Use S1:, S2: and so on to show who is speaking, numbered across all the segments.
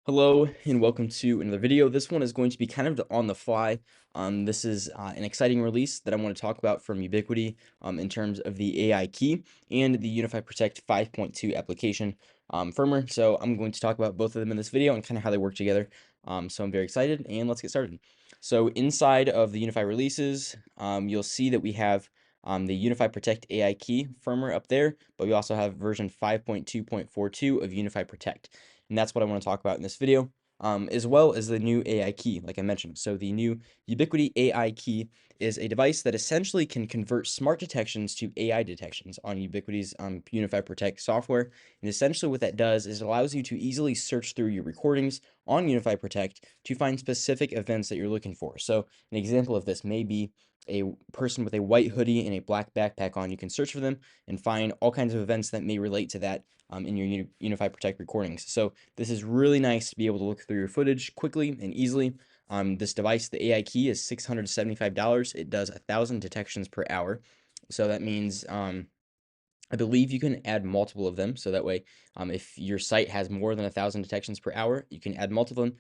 S1: Hello and welcome to another video. This one is going to be kind of on the fly. This is an exciting release that I want to talk about from Ubiquiti in terms of the AI key and the UniFi Protect 5.2 application firmware. So I'm going to talk about both of them in this video and kind of how they work together. So I'm very excited and let's get started. So inside of the UniFi releases, you'll see that we have the UniFi Protect AI key firmware up there, but we also have version 5.2.42 of UniFi Protect. And that's what I want to talk about in this video, as well as the new AI key, like I mentioned. So the new Ubiquiti AI key is a device that essentially can convert smart detections to AI detections on Ubiquiti's UniFi Protect software. And essentially what that does is it allows you to easily search through your recordings on UniFi Protect to find specific events that you're looking for. So an example of this may be a person with a white hoodie and a black backpack on. You can search for them and find all kinds of events that may relate to that in your UniFi Protect recordings. So this is really nice to be able to look through your footage quickly and easily. This device, the AI key, is $675. It does 1,000 detections per hour. So that means I believe you can add multiple of them. So that way, if your site has more than 1,000 detections per hour, you can add multiple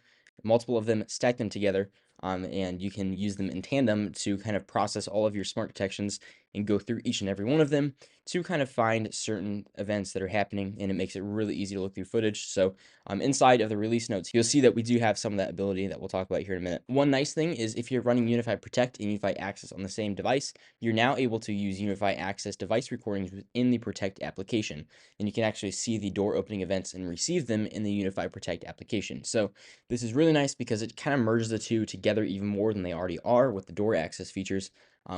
S1: of them, stack them together, and you can use them in tandem to kind of process all of your smart detections and go through each and every one of them to kind of find certain events that are happening, and it makes it really easy to look through footage. So inside of the release notes, you'll see that we do have some of that ability that we'll talk about here in a minute. One nice thing is if you're running UniFi Protect and UniFi Access on the same device, you're now able to use UniFi Access device recordings within the Protect application, and you can actually see the door opening events and receive them in the UniFi Protect application. So this is really nice because it kind of merges the two together even more than they already are with the door access features,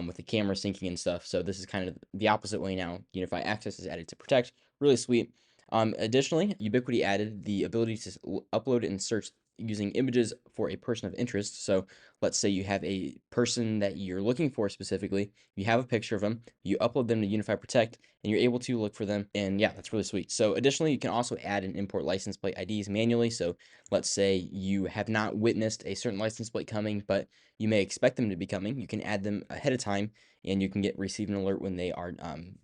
S1: with the camera syncing and stuff. So this is kind of the opposite way now. UniFi Access is added to Protect. Really sweet. Additionally, Ubiquiti added the ability to upload and search using images for a person of interest. So let's say you have a person that you're looking for specifically, you have a picture of them, you upload them to UniFi Protect, and you're able to look for them. And yeah, that's really sweet. So additionally, you can also add and import license plate IDs manually. So let's say you have not witnessed a certain license plate coming, but you may expect them to be coming. You can add them ahead of time, and you can receive an alert when they are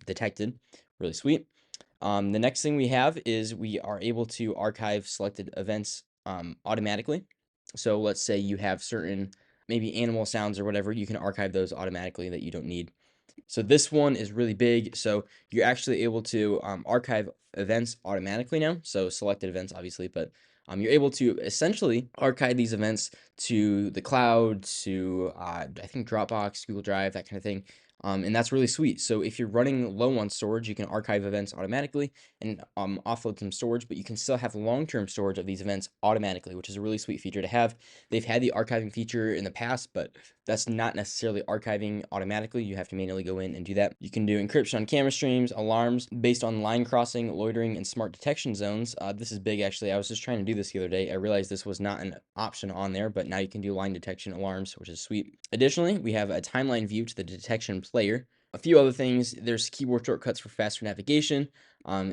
S1: detected. Really sweet. The next thing we have is we are able to archive selected events automatically. So let's say you have certain maybe animal sounds or whatever, you can archive those automatically that you don't need. So this one is really big. So you're actually able to archive events automatically now. So selected events, obviously, but you're able to essentially archive these events to the cloud, to I think Dropbox, Google Drive, that kind of thing. And that's really sweet. So if you're running low on storage, you can archive events automatically and offload some storage, but you can still have long-term storage of these events automatically, which is a really sweet feature to have. They've had the archiving feature in the past, but that's not necessarily archiving automatically. You have to manually go in and do that. You can do encryption on camera streams, alarms based on line crossing, loitering, and smart detection zones. This is big, actually. I was just trying to do this the other day. I realized this was not an option on there, but now you can do line detection alarms, which is sweet. Additionally, we have a timeline view to the detection player. A few other things, there's keyboard shortcuts for faster navigation,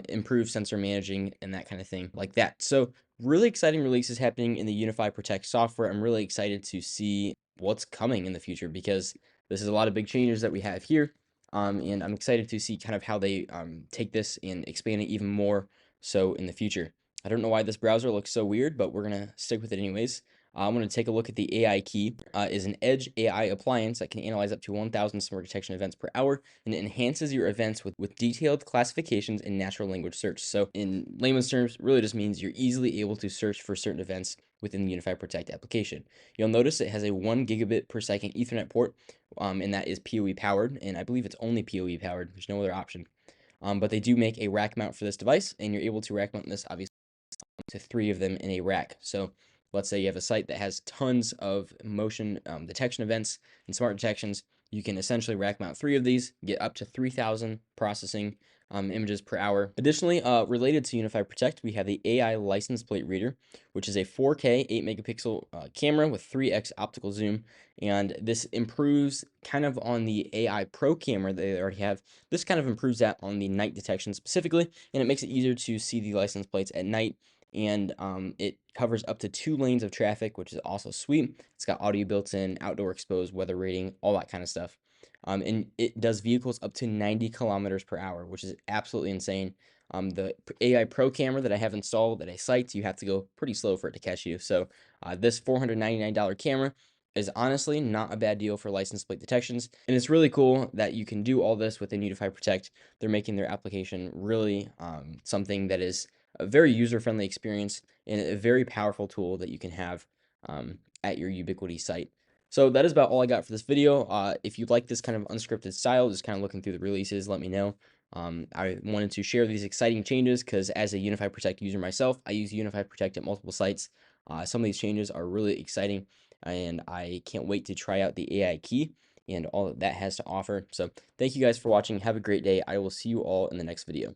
S1: improved sensor managing, and that kind of thing like that. So really exciting releases happening in the UniFi Protect software. I'm really excited to see what's coming in the future because this is a lot of big changes that we have here. And I'm excited to see kind of how they take this and expand it even more so in the future. I don't know why this browser looks so weird, but we're going to stick with it anyways. I'm going to take a look at the AI key. Is an edge AI appliance that can analyze up to 1,000 smart detection events per hour, and it enhances your events with detailed classifications and natural language search. So in layman's terms, really just means you're easily able to search for certain events within the UniFi Protect application. You'll notice it has a 1 gigabit per second Ethernet port, and that is PoE powered, and I believe it's only PoE powered. There's no other option. But they do make a rack mount for this device, and you're able to rack mount this obviously to 3 of them in a rack. So let's say you have a site that has tons of motion detection events and smart detections. You can essentially rack mount 3 of these, get up to 3,000 processing images per hour. Additionally, related to UniFi Protect, we have the AI license plate reader, which is a 4K 8 megapixel camera with 3x optical zoom, and this improves kind of on the AI Pro camera that they already have. This kind of improves that on the night detection specifically, and it makes it easier to see the license plates at night, and it covers up to 2 lanes of traffic, which is also sweet. It's got audio built in, outdoor exposed, weather rating, all that kind of stuff. And it does vehicles up to 90 kilometers per hour, which is absolutely insane. The AI Pro camera that I have installed at a site, you have to go pretty slow for it to catch you. So this $499 camera is honestly not a bad deal for license plate detections. And it's really cool that you can do all this within UniFi Protect. They're making their application really something that is a very user-friendly experience and a very powerful tool that you can have at your Ubiquiti site. So that is about all I got for this video. If you like this kind of unscripted style, just kind of looking through the releases, let me know. I wanted to share these exciting changes because as a UniFi Protect user myself, I use UniFi Protect at multiple sites. Some of these changes are really exciting, and I can't wait to try out the AI key and all that has to offer. So thank you guys for watching. Have a great day. I will see you all in the next video.